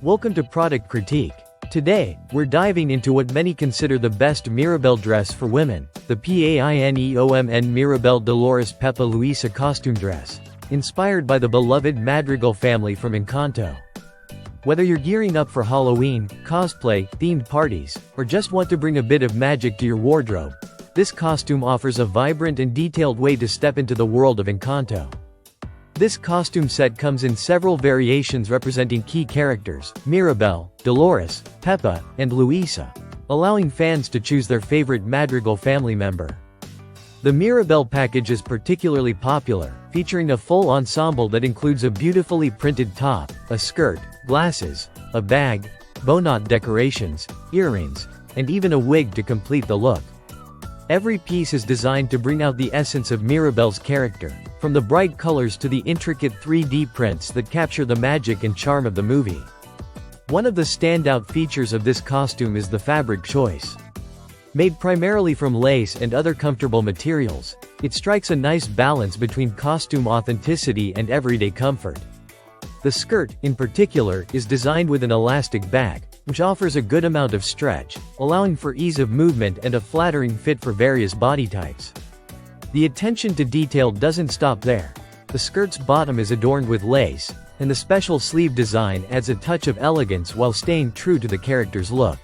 Welcome to Product Critique. Today, we're diving into what many consider the best Mirabel dress for women, the PAINEOMN Mirabel Dolores Pepa Luisa costume dress, inspired by the beloved Madrigal family from Encanto. Whether you're gearing up for Halloween, cosplay, themed parties, or just want to bring a bit of magic to your wardrobe, this costume offers a vibrant and detailed way to step into the world of Encanto. This costume set comes in several variations representing key characters, Mirabel, Dolores, Pepa, and Luisa, allowing fans to choose their favorite Madrigal family member. The Mirabel package is particularly popular, featuring a full ensemble that includes a beautifully printed top, a skirt, glasses, a bag, bow knot decorations, earrings, and even a wig to complete the look. Every piece is designed to bring out the essence of Mirabel's character, from the bright colors to the intricate 3D prints that capture the magic and charm of the movie. One of the standout features of this costume is the fabric choice. Made primarily from lace and other comfortable materials, it strikes a nice balance between costume authenticity and everyday comfort. The skirt, in particular, is designed with an elastic back, which offers a good amount of stretch, allowing for ease of movement and a flattering fit for various body types. The attention to detail doesn't stop there. The skirt's bottom is adorned with lace, and the special sleeve design adds a touch of elegance while staying true to the character's look.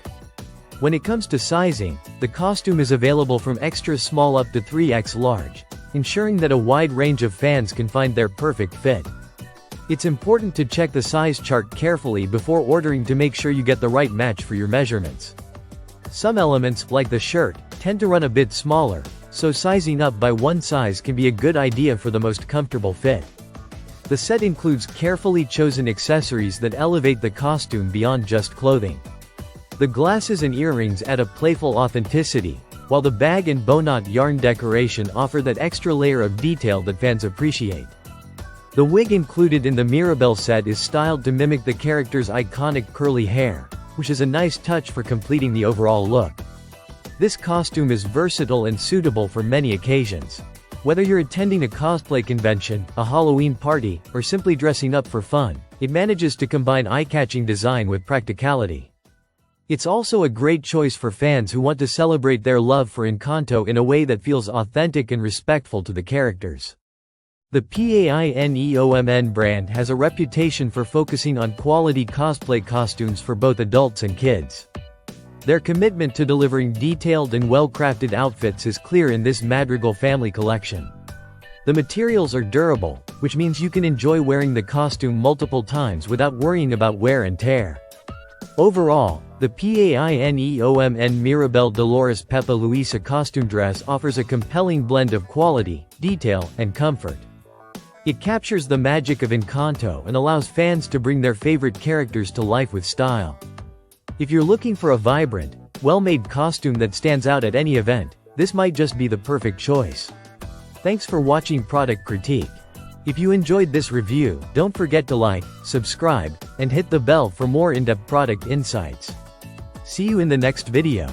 When it comes to sizing, the costume is available from extra small up to 3x large, ensuring that a wide range of fans can find their perfect fit. It's important to check the size chart carefully before ordering to make sure you get the right match for your measurements. Some elements, like the shirt, tend to run a bit smaller, so sizing up by one size can be a good idea for the most comfortable fit. The set includes carefully chosen accessories that elevate the costume beyond just clothing. The glasses and earrings add a playful authenticity, while the bag and bow knot yarn decoration offer that extra layer of detail that fans appreciate. The wig included in the Mirabel set is styled to mimic the character's iconic curly hair, which is a nice touch for completing the overall look. This costume is versatile and suitable for many occasions. Whether you're attending a cosplay convention, a Halloween party, or simply dressing up for fun, it manages to combine eye-catching design with practicality. It's also a great choice for fans who want to celebrate their love for Encanto in a way that feels authentic and respectful to the characters. The PAINEOMN brand has a reputation for focusing on quality cosplay costumes for both adults and kids. Their commitment to delivering detailed and well-crafted outfits is clear in this Madrigal family collection. The materials are durable, which means you can enjoy wearing the costume multiple times without worrying about wear and tear. Overall, the PAINEOMN Mirabel Dolores Pepa Luisa costume dress offers a compelling blend of quality, detail, and comfort. It captures the magic of Encanto and allows fans to bring their favorite characters to life with style. If you're looking for a vibrant, well-made costume that stands out at any event, this might just be the perfect choice. Thanks for watching Product Critique. If you enjoyed this review, don't forget to like, subscribe, and hit the bell for more in-depth product insights. See you in the next video.